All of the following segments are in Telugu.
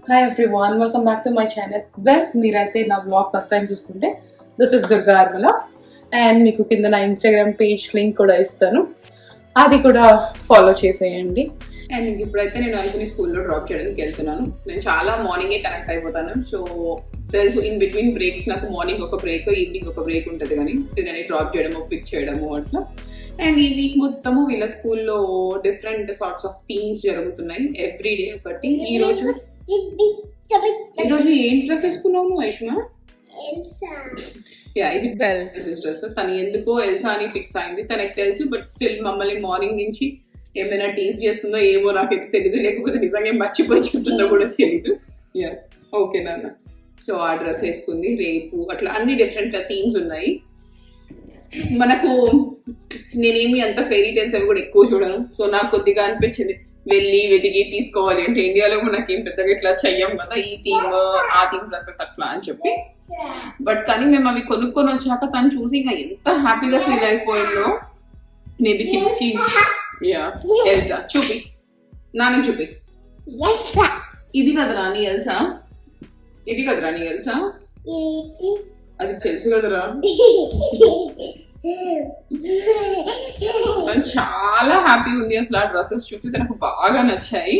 Hi everyone, welcome back to my channel. Well, మీరైతే నా vlog ఫస్ట్ టైం చూస్తుంటే this is Durga Yaramala and మీకు కింద నా ఇన్స్టాగ్రామ్ పేజ్ లింక్ కూడా ఇస్తాను, అది కూడా ఫాలో చేసేయండి. అండ్ ఇప్పుడైతే నేను ఐషుని స్కూల్లో డ్రాప్ చేయడానికి వెళ్తున్నాను. నేను చాలా మార్నింగే కనెక్ట్ అయిపోతాను, సో తెలుసు ఇన్ బిట్వీన్ బ్రేక్స్ నాకు మార్నింగ్ ఒక బ్రేక్, ఈవినింగ్ ఒక బ్రేక్ ఉంటుంది, కానీ నేను డ్రాప్ చేయడము పిక్ చేయడము అట్లా. అండ్ ఈ వీక్ మొత్తము వీళ్ళ స్కూల్లో డిఫరెంట్ సార్ట్స్ ఆఫ్ థీమ్స్ జరుగుతున్నాయి, ఎవ్రీడే ఒకటి. ఈరోజు ఏం డ్రెస్ వేసుకున్నావు ఐష్మా? యా, ఇది బెల్ డ్రెస్. తను ఎందుకో ఎల్సా అని ఫిక్స్ అయింది, తనకు తెలుసు. బట్ స్టిల్ మమ్మల్ని మార్నింగ్ నుంచి ఏమైనా టీజ్ చేస్తుందో ఏమో నాకైతే తెలియదు, లేకపోతే నిజంగా మర్చిపోయి చెప్తుందో కూడా తెలియదు. యా, ఓకే నాన్న. సో ఆ డ్రెస్ వేసుకుంది. రేపు అట్లా అన్ని డిఫరెంట్ థీమ్స్ ఉన్నాయి. మనకు నేనేమి అంత ఫెయిరీ టైల్స్ అవి కూడా ఎక్కువ చూడను, సో నాకు కొద్దిగా అనిపించింది వెళ్ళి వెతికి తీసుకోవాలి అంటే. ఇండియాలో మనకేం పెద్దగా ఇట్లా చెయ్యం కదా, ఈ థీమ్ ఆ థీమ్ డ్రెస్సెస్ అట్లా అని చెప్పి. బట్ కానీ మేము అవి కొనుక్కొని వచ్చాక తను చూసి ఇంకా ఎంత హ్యాపీగా ఫీల్ అయిపోయిందో. మేబీ కిడ్స్ కి. యా, ఎల్సా చూపి, నాన్న చూపి. ఇది కదరా నీ ఎల్సా, ఇది కదరా నీ ఎల్సా, అది తెలుసు కదరా. చాలా హ్యాపీ ఉంది అసలు ఆ డ్రెస్సెస్ చూసి, తనకు బాగా నచ్చాయి.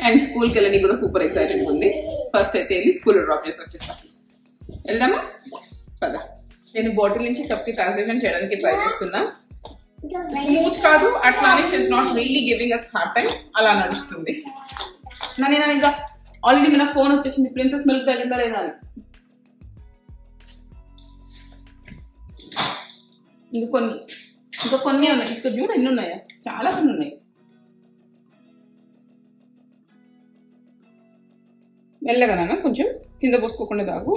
అండ్ స్కూల్కి వెళ్ళని కూడా సూపర్ ఎక్సైటెడ్ ఉంది. ఫస్ట్ అయితే వెళ్ళి స్కూల్లో డ్రాప్ చేసి వచ్చేస్తాను. వెళ్దామా కదా. నేను బాటిల్ నుంచి కప్కి ట్రాన్స్లేషన్ చేయడానికి ట్రై చేస్తున్నా. స్మూత్ కాదు అట్లానే, she's not really giving us hard time, అలా నడుస్తుంది. నేను ఇంకా ఆల్రెడీ మన ఫోన్ వచ్చేసింది, ప్రిన్సెస్ మిల్క్ తగ్గిందా లేదా అని. ఇంకా కొన్ని ఉన్నాయి, ఇక్కడ చూడు ఎన్ని ఉన్నాయా, చాలా కొన్ని ఉన్నాయి. మెల్లగా కొంచెం కింద పోసుకోకుండా తాగు.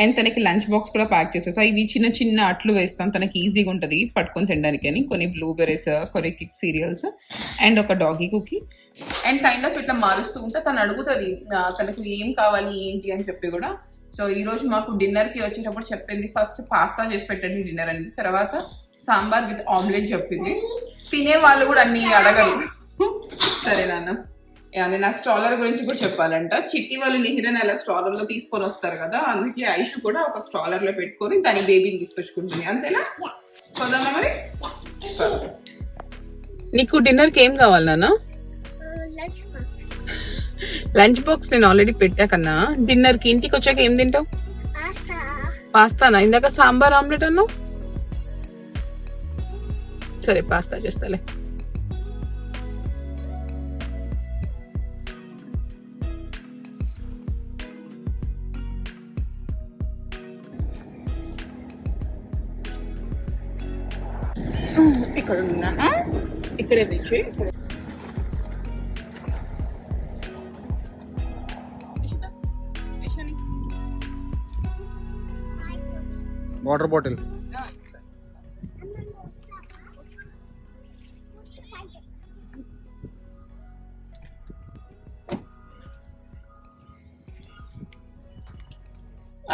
అండ్ తనకి లంచ్ బాక్స్ కూడా ప్యాక్ చేసేసా. ఇవి చిన్న చిన్న అట్లు వేస్తాను, తనకి ఈజీగా ఉంటుంది పట్టుకొని తినడానికి అని. కొన్ని బ్లూబెర్రీస్, కొన్ని కిక్ సీరియల్స్ అండ్ ఒక doggy cookie. And kind of ఇట్లా మారుస్తూ ఉంటే తను అడుగుతుంది తనకు ఏం కావాలి ఏంటి అని చెప్పి కూడా. సో ఈ రోజు మాకు డిన్నర్కి వచ్చేటప్పుడు చెప్పింది, ఫస్ట్ పాస్తా చేసి పెట్టండి డిన్నర్ అనేది, తర్వాత సాంబార్ విత్ ఆమ్లెట్ చెప్పింది. తినే వాళ్ళు కూడా అన్ని అడగరు. సరే నాన్న. నేను ఆ స్ట్రాలర్ గురించి కూడా చెప్పాలంట. చిట్టి వాళ్ళు నిహిరన్ అలా స్ట్రాలర్ లో తీసుకొని వస్తారు కదా, అందుకే ఐషు కూడా ఒక స్ట్రాలర్ లో పెట్టుకొని దాని బేబీని తీసుకొచ్చుకుంటుంది. అంతేనా? పోదామా మరి? నీకు డిన్నర్ కి ఏం కావాలి నాన్న? లంచ్ బాక్స్ నేను ఆల్రెడీ పెట్టా కన్నా. డిన్నర్ కి ఇంటికి వచ్చాక ఏం తింటావు? పాస్తానా? ఇందాక సాంబార్ ఆమ్లెట్ అన్నావు. సరే పాస్తా చేస్తాలే. ఇక్కడ ఉన్నా, ఇక్కడే తెచ్చి వాటర్ బాటిల్.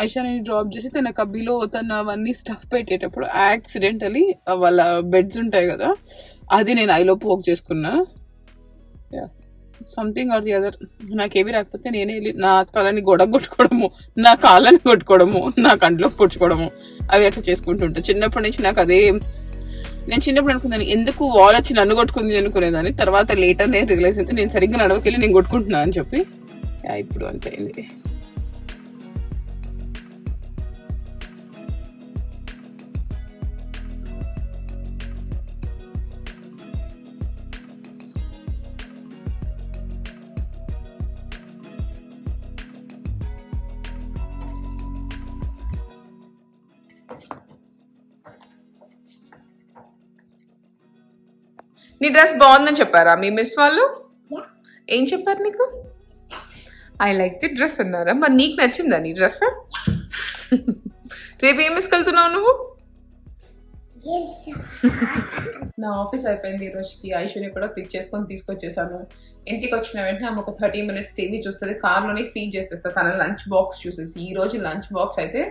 ఐషాని డ్రాప్ చేసి తన కబ్బీలో తన అవన్నీ స్టఫ్ పెట్టేటప్పుడు యాక్సిడెంటలీ వాళ్ళ బెడ్స్ ఉంటాయి కదా, అది నేను ఐలో పోక్ చేసుకున్నా. Something or the other. నాకేవి రాకపోతే నేనే వెళ్ళి నా తలని కొట్టుకోవడము, నా కాళ్ళని కొట్టుకోవడము, నా కంట్లో పొడుచుకోవడము, అవి అట్లా చేసుకుంటుంటా. చిన్నప్పటి నుంచి నాకు అదే. నేను చిన్నప్పుడు అనుకున్నాను ఎందుకు వాల్ వచ్చి నన్ను కొట్టుకుంది అనుకునేదాన్ని. తర్వాత లేటర్ నేను రియలైజ్ అయితే నేను సరిగ్గా నడవకెళ్ళి నేను కొట్టుకుంటున్నా అని చెప్పి. ఇప్పుడు అంతే అయింది. నీ డ్రెస్ బాగుందని చెప్పారా మీ మిస్ వాళ్ళు? ఏం చెప్పారు నీకు? ఐ లైక్ ది డ్రెస్ అన్నారా? మరి నీకు నచ్చిందా నీ డ్రెస్? రేపు ఏం వేసుకెళ్తున్నావు నువ్వు? నా ఆఫీస్ అయిపోయింది ఈ రోజుకి. ఐషుని కూడా పిక్ చేసుకొని తీసుకొచ్చేసాను. ఇంటికి వచ్చిన వెంటనే ఆమె ఒక 30 minutes టీవీ చూస్తుంది, కార్లోనే ఫీడ్ చేసేస్తా తన లంచ్ బాక్స్ చూసేసి. ఈ రోజు లంచ్ బాక్స్ అయితే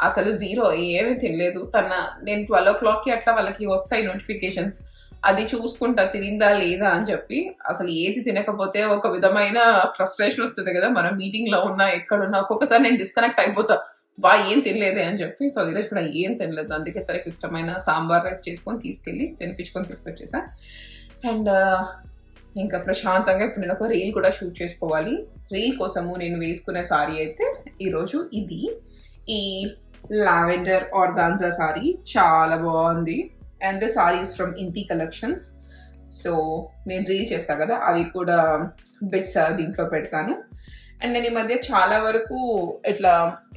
అసలు జీరో, ఏమీ తినలేదు. నేను 12 o'clockకి అట్లా వాళ్ళకి వస్తాయి నోటిఫికేషన్స్. అది చూసుకుంటా తినిందా లేదా అని చెప్పి. అసలు ఏది తినకపోతే ఒక విధమైన ఫ్రస్ట్రేషన్ వస్తుంది కదా, మనం మీటింగ్ లో ఉన్నా ఎక్కడున్నా. ఒక్కొక్కసారి నేను డిస్కనెక్ట్ అయిపోతా, ఏం తినలేదే అని చెప్పి. సో ఈరోజు కూడా ఏం తినలేదు, అందుకే తనకి ఇష్టమైన సాంబార్ రైస్ చేసుకొని తీసుకెళ్ళి తీసుకొచ్చేసా. అండ్ ఇంకా ప్రశాంతంగా ఇప్పుడు నేను ఒక రీల్ కూడా షూట్ చేసుకోవాలి. రీల్ కోసము నేను వేసుకునే సారీ అయితే ఈరోజు ఈ లావెండర్ ఆర్గాన్జా సారీ చాలా బాగుంది. అండ్ ద సారీస్ ఫ్రమ్ ఇంటి కలెక్షన్స్. సో నేను రీల్ చేస్తా కదా, అవి కూడా బిట్స్ దీంట్లో పెడతాను. అండ్ నేను ఈ మధ్య చాలా వరకు ఇట్లా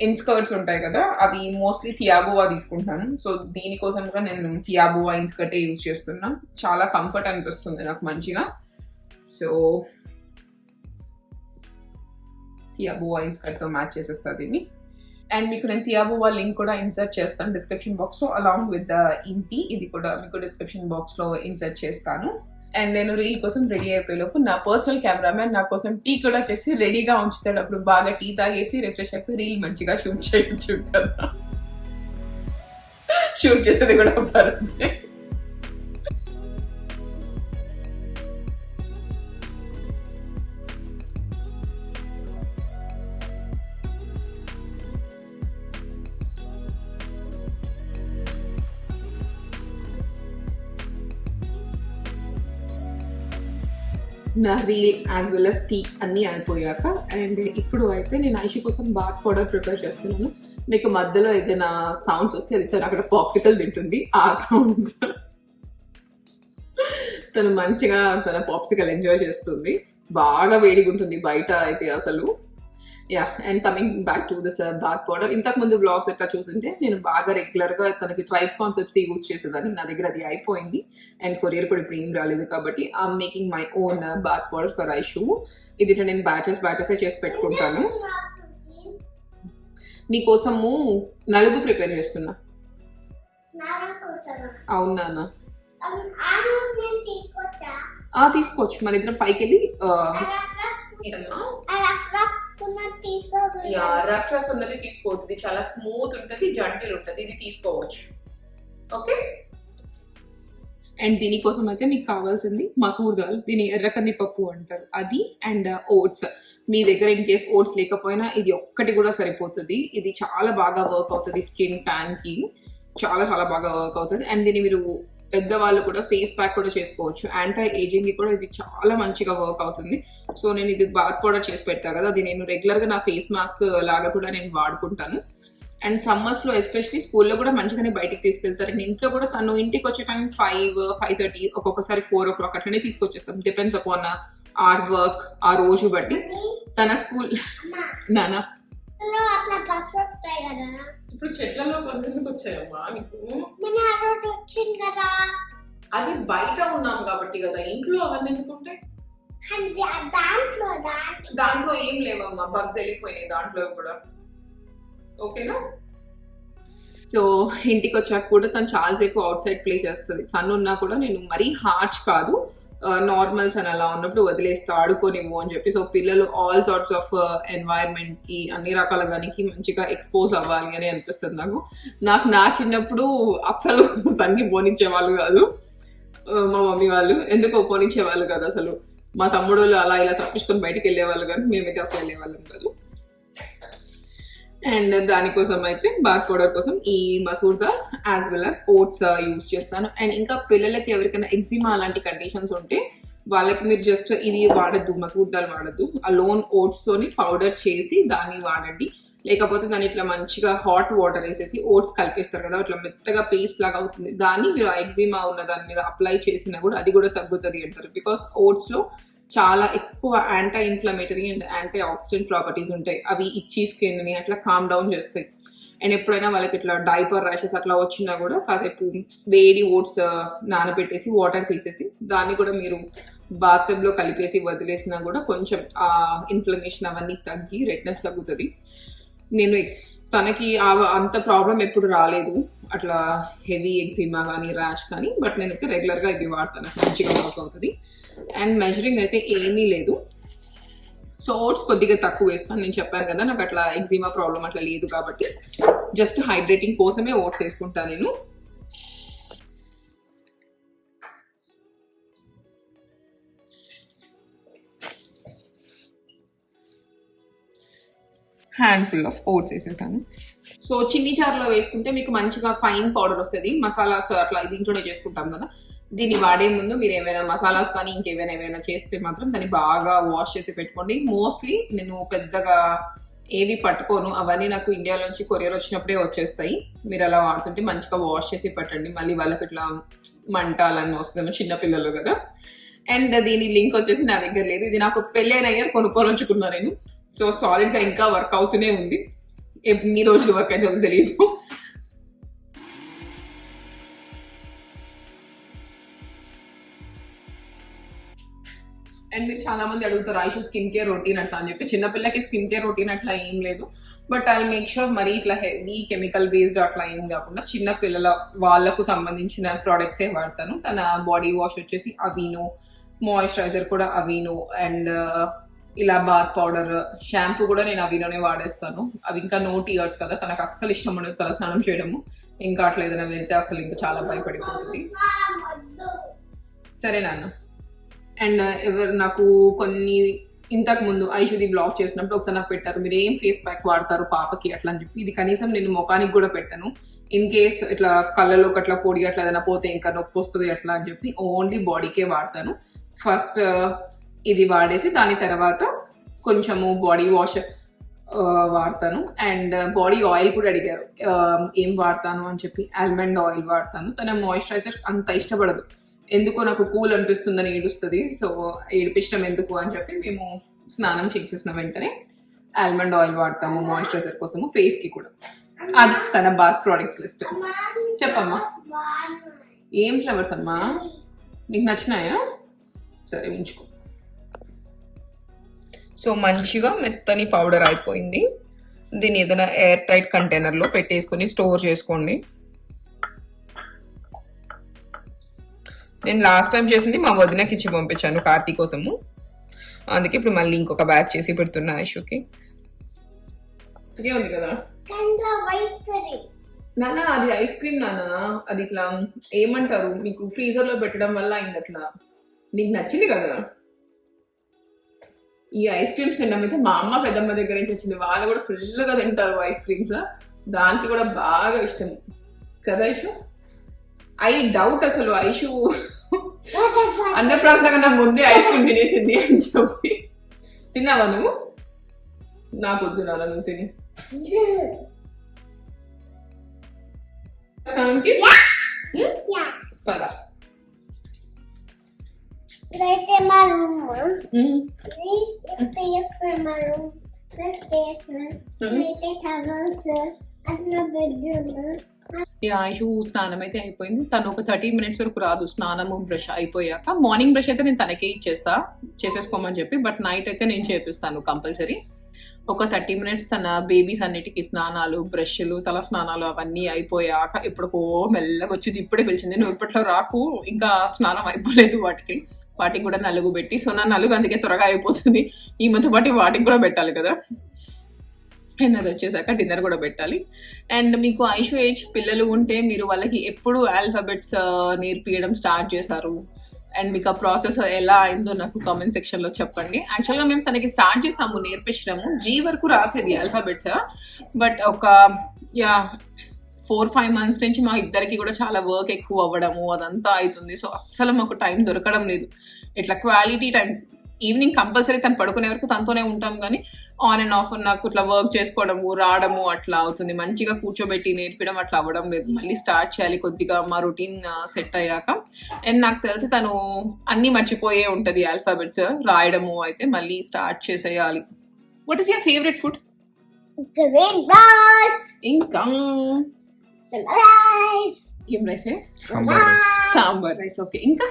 ఇన్స్కర్ట్స్ ఉంటాయి కదా, అవి మోస్ట్లీ థియాబోవా తీసుకుంటాను. సో దీనికోసం కూడా నేను థియాబోవా ఇన్స్కర్టే యూజ్ చేస్తున్నా. చాలా కంఫర్ట్ అనిపిస్తుంది నాకు మంచిగా. సో థియాబోవా ఇన్స్కర్ట్తో మ్యాచ్ చేసేస్తా దీన్ని. అండ్ మీకు నేను థియాబోవా లింక్ కూడా ఇన్సర్ట్ చేస్తాను డిస్క్రిప్షన్ బాక్స్లో, అలాంగ్ విత్ ద ఇంటి. ఇది కూడా మీకు డిస్క్రిప్షన్ బాక్స్లో ఇన్సర్ట్ చేస్తాను. అండ్ నేను రీల్ కోసం రెడీ అయిపోయేలోపు నా పర్సనల్ కెమెరామెన్ నా కోసం టీ కూడా చేసి రెడీగా ఉంచుతాడు. అప్పుడు బాగా టీ తాగేసి రిఫ్రెష్ అయిపోయి రీల్ మంచిగా షూట్ చేయొచ్చు కదా. షూట్ చేసేది కూడా పరండి. నా reel as well as tea అన్నీ అయిపోయాక, అండ్ ఇప్పుడు అయితే నేను ఐషి కోసం బాత్ పౌడర్ ప్రిపేర్ చేస్తున్నాను. మీకు మధ్యలో ఏదైనా సౌండ్స్ వస్తే అది తను అక్కడ పాప్సికల్ తింటుంది, ఆ సౌండ్స్. తను మంచిగా తన పాప్సికల్ ఎంజాయ్ చేస్తుంది. బాగా వేడిగా ఉంటుంది బయట అయితే అసలు. Yeah, and coming back to this bath powder. ఇంతకు ముందు బ్లాగ్స్ ఎట్లా చూసింటే నేను బాగా రెగ్యులర్గా తనకి ట్రైబ్ కాన్సెప్ట్స్ యూజ్ చేసేదాన్ని. నా దగ్గర అది అయిపోయింది అండ్ కొరియర్ కూడా ఇప్పుడు ఏం రాలేదు కాబట్టి I'm making my own bath powder for Aishu. ఇది నేను బ్యాచెస్ చేసి పెట్టుకుంటాను. నీకోసము నలుగు ప్రిపేర్ చేస్తున్నా. అవునా? తీసుకోవచ్చు. మన ఇద్దరం పైకి వెళ్ళి రఫ్ ఉన్నది తీసుకోవద్దు. ఇది చాలా స్మూత్ ఉంటుంది, జంటిల్ ఉంటుంది, ఇది తీసుకోవచ్చు. ఓకే. అండ్ దీనికోసం అయితే మీకు కావాల్సింది మసూర్ దాల్, దీని ఎర్రకంది పప్పు అంటారు, అది. And oats. మీ దగ్గర ఇన్ కేస్ ఓట్స్ లేకపోయినా ఇది ఒక్కటి కూడా సరిపోతుంది. ఇది చాలా బాగా వర్క్ అవుతుంది స్కిన్ ట్యాన్ కి, చాలా చాలా బాగా వర్క్ అవుతుంది. అండ్ దీన్ని మీరు పెద్దవాళ్ళు కూడా ఫేస్ ప్యాక్ కూడా చేసుకోవచ్చు. యాంటీ ఏజింగ్ కి కూడా ఇది చాలా మంచిగా వర్క్ అవుతుంది. సో నేను ఇది బాత్ పౌడర్ చేసి పెడతా కదా, అది నేను రెగ్యులర్ గా నా ఫేస్ మాస్క్ లాగా కూడా నేను వాడుకుంటాను. అండ్ సమ్మర్స్ లో ఎస్పెషలీ స్కూల్లో కూడా మంచిగానే బయటికి తీసుకెళ్తారు. నేను ఇంట్లో కూడా తను ఇంటికి వచ్చే టైం 5:30, ఒక్కొక్కసారి 4 o'clock అట్లనే తీసుకొచ్చేస్తాం. డిపెండ్స్ అపాన్ ఆర్ వర్క్, ఆ రోజు బట్టి. తన స్కూల్ నానా ఇప్పుడు చెట్లలో ఎందుకు వచ్చాయమ్మా నీకు? అది బయట ఉన్నాం కాబట్టి కదా, ఇంట్లో అవన్నీ ఎందుకు ఉంటాయి? దాంట్లో ఏం లేవమ్మా, బగ్స్ వెళ్ళిపోయినాయి దాంట్లో కూడా. ఓకేనా? సో ఇంటికి వచ్చాక కూడా తను చాలాసేపు అవుట్ సైడ్ ప్లే చేస్తుంది. సన్ ఉన్నా కూడా నేను మరీ హార్ష్ కాదు, నార్మల్స్ అని అలా ఉన్నప్పుడు వదిలేస్తా, ఆడుకోనివ్వు అని చెప్పి. సో పిల్లలు ఆల్ సార్ట్స్ ఆఫ్ ఎన్వైరన్మెంట్ కి, అన్ని రకాల దానికి మంచిగా ఎక్స్పోజ్ అవ్వాలి అని అనిపిస్తుంది నాకు. నా చిన్నప్పుడు అస్సలు సన్ని పోనిచ్చే వాళ్ళు కాదు మా మమ్మీ వాళ్ళు. ఎందుకో పోనిచ్చే వాళ్ళు కాదు అసలు. మా తమ్ముడు అలా ఇలా తప్పించుకొని బయటకు వెళ్ళేవాళ్ళు, కానీ మేమైతే అసలు వెళ్ళేవాళ్ళం కాదు. అండ్ దానికోసం అయితే బాత్ పౌడర్ కోసం ఈ masoor dal as well as oats use చేస్తాను. అండ్ ఇంకా పిల్లలకి ఎవరికైనా ఎగ్జిమా అలాంటి కండిషన్స్ ఉంటే వాళ్ళకి మీరు జస్ట్ ఇది వాడద్దు, మసూర్ దాల్ వాడద్దు, ఆ లోన్ ఓట్స్ తోని పౌడర్ చేసి దాన్ని వాడండి. లేకపోతే దాన్ని ఇట్లా మంచిగా హాట్ వాటర్ వేసేసి ఓట్స్ కలిపేస్తారు కదా, అట్లా మెత్తగా పేస్ట్ లాగా అవుతుంది. దాన్ని మీరు ఎగ్జిమా ఉన్న దాని మీద అప్లై చేసినా కూడా అది కూడా తగ్గుతుంది అంటారు. బికాస్ ఓట్స్ లో చాలా ఎక్కువ anti inflammatory and anti oxidant properties ఉంటాయి. అవి ఇచ్చి స్కిన్ ని అట్లా కామ్ డౌన్ చేస్తాయి. అండ్ ఎప్పుడైనా వాళ్ళకి ఇట్లా డైపర్ ర్యాషెస్ అట్లా వచ్చినా కూడా కాసేపు వేడి ఓట్స్ నానబెట్టేసి వాటర్ తీసేసి దాన్ని కూడా మీరు బాత్ టబ్ లో కలిపేసి వదిలేసినా కూడా కొంచెం ఆ ఇన్ఫ్లమేషన్ అవన్నీ తగ్గి రెడ్నెస్ తగ్గుతుంది. నేను తనకి అంత ప్రాబ్లం ఎప్పుడు రాలేదు, అట్లా హెవీ ఎగ్జిమా కానీ ర్యాష్ కానీ. బట్ నేనైతే రెగ్యులర్గా ఇది వాడతాను, మంచిగా వర్క్ అవుతుంది. అండ్ మెజరింగ్ అయితే ఏమీ లేదు. సో ఓట్స్ కొద్దిగా తక్కువ వేస్తాను, నేను చెప్పాను కదా నాకు అట్లా ఎగ్జిమా ప్రాబ్లం అట్లా లేదు కాబట్టి. జస్ట్ హైడ్రేటింగ్ కోసమే ఓట్స్ వేసుకుంటాను నేను. హ్యాండ్ఫుల్ ఆఫ్ ఓట్స్ వేసేసాను. సో చిన్ని జార్లో వేసుకుంటే మీకు మంచిగా ఫైన్ పౌడర్ వస్తుంది. మసాలాస్ అట్లా దీంట్లోనే చేసుకుంటాం కదా. దీన్ని వాడే ముందు మీరు ఏమైనా మసాలాస్ కానీ ఇంకేమైనా చేస్తే మాత్రం దాన్ని బాగా వాష్ చేసి పెట్టుకోండి. మోస్ట్లీ నేను పెద్దగా ఏవి పట్టుకోను, అవన్నీ నాకు ఇండియాలోంచి కొరియర్ వచ్చినప్పుడే వచ్చేస్తాయి. మీరు అలా వాడుతుంటే మంచిగా వాష్ చేసి పెట్టండి. మళ్ళీ వాళ్ళకి ఇట్లా మంటాలని వస్తుందేమో, చిన్నపిల్లలు కదా. అండ్ దీని లింక్ వచ్చేసి నా దగ్గర లేదు. ఇది నాకు పెళ్ళైన ఇయర్ కొనుక్కొని ఉంచుకున్నా నేను. సో సాలిడ్గా ఇంకా వర్క్ అవుతూనే ఉంది. ఎన్ని రోజులు వర్క్ అయితే తెలియదు. అండ్ మీరు చాలా మంది అడుగుతారు ఐషు స్కిన్ కేర్ రొటీన్ అట్లా అని చెప్పి. చిన్నపిల్లకి స్కిన్ కేర్ రొటీన్ అట్లా ఏం లేదు. బట్ ఐ మేక్ షూర్ మరీ ఇట్లా హెవీ కెమికల్ బేస్డ్ అట్లా ఏం కాకుండా చిన్న పిల్లల వాళ్ళకు సంబంధించిన ప్రోడక్ట్సే వాడతాను. తన బాడీ వాష్ వచ్చేసి అవీనో, మాయిశ్చరైజర్ కూడా అవీనో, అండ్ ఇలా బాత్ పౌడర్, షాంపూ కూడా నేను అవీనోనే వాడేస్తాను. అవి ఇంకా నోట్ ఇయర్స్ కదా, తనకు అస్సలు ఇష్టం ఉండదు తల స్నానం చేయడము. ఇంకా అట్లా ఏదైనా వెళ్తే అసలు ఇంకా చాలా భయపడిపోతుంది. సరే నాన్న. అండ్ ఎవరు నాకు కొన్ని ఇంతకు ముందు ఐషుది బ్లాగ్ చేసినప్పుడు ఒకసారి నాకు పెట్టారు, మీరు ఏం ఫేస్ ప్యాక్ వాడతారు పాపకి అట్లా అని చెప్పి. ఇది కనీసం నేను ముఖానికి కూడా పెట్టాను. ఇన్ కేస్ ఇట్లా కళ్ళలోకి అట్లా పొడి అట్లా ఏదైనా పోతే ఇంకా నొప్పి వస్తుంది అట్లా అని చెప్పి ఓన్లీ బాడీకే వాడతాను. ఫస్ట్ ఇది వాడేసి దాని తర్వాత కొంచెము బాడీ వాష్ వాడతాను. అండ్ బాడీ ఆయిల్ కూడా అడిగారు ఏం వాడతాను అని చెప్పి. ఆల్మండ్ ఆయిల్ వాడతాను. తన మాయిశ్చరైజర్ అంత ఇష్టపడదు, ఎందుకో నాకు కూల్ అనిపిస్తుందని ఏడుస్తుంది. సో ఏడిపించడం ఎందుకు అని చెప్పి మేము స్నానం చేసేసిన వెంటనే ఆల్మండ్ ఆయిల్ వాడతాము మాయిశ్చరైజర్ కోసము, ఫేస్కి కూడా. అది తన బాత్ ప్రోడక్ట్స్ లిస్ట్. చెప్పమ్మా, ఏం ఫ్లేవర్స్ అమ్మా నీకు నచ్చినాయా? సరే ఉంచుకో. సో మంచిగా మెత్తని పౌడర్ అయిపోయింది. దీన్ని ఏదైనా ఎయిర్ టైట్ కంటైనర్లో పెట్టేసుకొని స్టోర్ చేసుకోండి. నేను లాస్ట్ టైం చేసింది మా వదినకి ఇచ్చి పంపించాను కార్తీ కోసము. అందుకే ఇప్పుడు మళ్ళీ ఇంకొక బ్యాచ్ చేసి పెడుతున్నా ఐషుకి. ఉంది కదా నాన్న, అది ఐస్ క్రీమ్ నాన్న. అది ఇట్లా ఏమంటారు మీకు ఫ్రీజర్ లో పెట్టడం వల్ల అయింది అట్లా. నీకు నచ్చింది కదా ఈ ఐస్ క్రీమ్స్ తినడం. అయితే మా అమ్మ పెద్దమ్మ దగ్గర నుంచి వచ్చింది, వాళ్ళు కూడా ఫుల్గా తింటారు ఐస్ క్రీమ్స్. దానికి కూడా బాగా ఇష్టం కదా ఐషు. ఐ డౌట్ అసలు ఐషు అన్నప్రాసన కన్నా ముందే ఐస్ క్రీమ్ తినేసింది అని చెప్పి. తిన్నావా నువ్వు? నాకు వద్దు నాన్న, నువ్వు తిని. పదా ఐషు స్నానం అయితే అయిపోయింది. తను ఒక 30 minutes వరకు రాదు స్నానము బ్రష్ అయిపోయాక. మార్నింగ్ బ్రష్ అయితే నేను తనకే చేసేసుకోమని చెప్పి, బట్ నైట్ అయితే నేను చేపిస్తాను కంపల్సరీ. ఒక 30 minutes తన బేబీస్ అన్నిటికీ స్నానాలు, బ్రష్లు, తల స్నానాలు అవన్నీ అయిపోయాక ఎప్పుడుకో మెల్లగా వచ్చింది. ఇప్పుడే పిలిచింది, నువ్వు ఇప్పట్లో రాకు, ఇంకా స్నానం అయిపోలేదు వాటికి కూడా నలుగు పెట్టి. సో నా నలుగు అందుకే త్వరగా అయిపోతుంది. ఈ మధ్య పాటు వాటికి కూడా పెట్టాలి కదా. అండ్ అది వచ్చేసాక డిన్నర్ కూడా పెట్టాలి. అండ్ మీకు ఐషు ఏజ్ పిల్లలు ఉంటే మీరు వాళ్ళకి ఎప్పుడు ఆల్ఫాబెట్స్ నేర్పియడం స్టార్ట్ చేశారు అండ్ మీకు ఆ ప్రాసెస్ ఎలా అయిందో నాకు కామెంట్ సెక్షన్లో చెప్పండి. యాక్చువల్గా మేము తనకి స్టార్ట్ చేసాము నేర్పించడము. జీ వరకు రాసేది ఆల్ఫాబెట్స్, బట్ ఒక 4-5 months నుంచి మా ఇద్దరికి కూడా చాలా వర్క్ ఎక్కువ అవ్వడము అదంతా అవుతుంది. సో అస్సలు మాకు టైం దొరకడం లేదు. ఇట్లా క్వాలిటీ టైం ఈవినింగ్ కంపల్సరీ తను పడుకునే వరకు తనతోనే ఉంటాం, కానీ ఆన్ అండ్ ఆఫ్ నాకు ఇట్లా వర్క్ చేసుకోవడము రావడము అట్లా అవుతుంది. మంచిగా కూర్చోబెట్టి నేర్పడం అట్లా అవ్వడం లేదు. మళ్ళీ స్టార్ట్ చేయాలి కొద్దిగా మా రొటీన్ సెట్ అయ్యాక. అండ్ నాకు తెలిసి తను అన్ని మర్చిపోయే ఉంటుంది ఆల్ఫాబెట్స్ రాయడము. అయితే మళ్ళీ స్టార్ట్ చేసేయాలి. What is your favourite food? ఇంకా ఏం రైస్? సాంబార్ రైస్. ఓకే, ఇంకా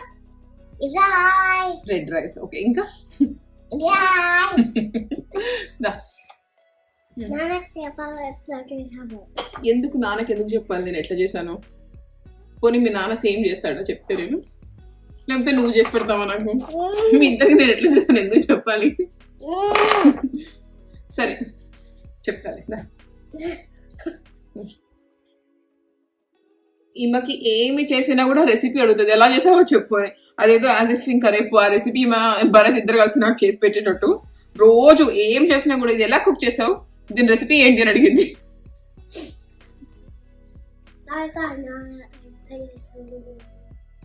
రెడ్ రైస్. ఓకే, ఇంకా ఎందుకు నాన్నకి ఎందుకు చెప్పాలి నేను ఎట్లా చేశాను? పోనీ మీ నాన్న సేమ్ చేస్తాడా చెప్తే నేను, లేకపోతే నువ్వు చేసి పెడతావా నాకు? మీ ఇద్దరికి నేను ఎట్లా చేస్తాను ఎందుకు చెప్పాలి? సరే చెప్తాలే. ఈమెకి ఏమి చేసినా కూడా రెసిపీ అడుగుతుంది, ఎలా చేసావో చెప్పు అని. అదేదో యాజ్ ఇఫ్ ఇంకా రేపు ఆ రెసిపీ మా భరత్ ఇద్దరు కలిసి నాకు చేసి పెట్టేటట్టు. రోజు ఏం చేసినా కూడా ఇది ఎలా కుక్ చేసావు, దీని రెసిపీ ఏంటి అని అడిగింది.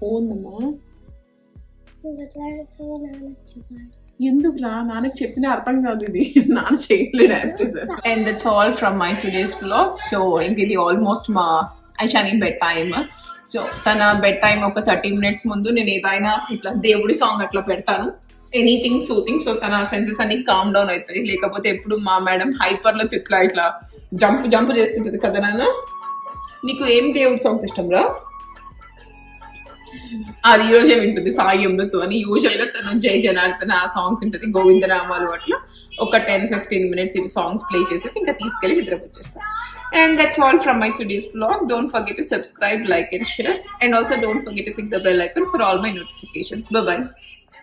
పోందమ్మా ఎందుకు రా నాన్నకి చెప్పిన అర్థం కాదు, ఇది నాన్న చేయలేడు యాస్టిస్. And that's all from my today's vlog. So ఇంక ఇది ఆల్మోస్ట్ మా ఐషాని బెడ్ టైమ్. సో తన బెడ్ టైం ఒక 30 minutes ముందు నేను ఏదైనా ఇట్లా దేవుడి సాంగ్ అట్లా పెడతాను, ఎనీథింగ్ సూతింగ్. సో తన సెన్సెస్ అన్ని కామ్ డౌన్ అవుతాయి. లేకపోతే ఎప్పుడు మా మేడం హైపర్ లో ఇట్లా జంప్ చేస్తుంటది కదా నాన్న. నీకు ఏం దేవుడి సాంగ్స్ ఇష్టం రా? అది ఈ రోజే వింటుంది సాయి అమృతు అని. యూజువల్ గా తను జై జనార్దన ఆ సాంగ్స్ ఉంటుంది, గోవింద రామాలు అట్లా ఒక 10-15 minutes ఇవి సాంగ్స్ ప్లే చేసేసి ఇంకా తీసుకెళ్లి నిద్రపోచ్చేస్తాను. And that's all from my today's vlog. Don't forget to subscribe, like and share, and also don't forget to click the bell icon for all my notifications. Bye bye.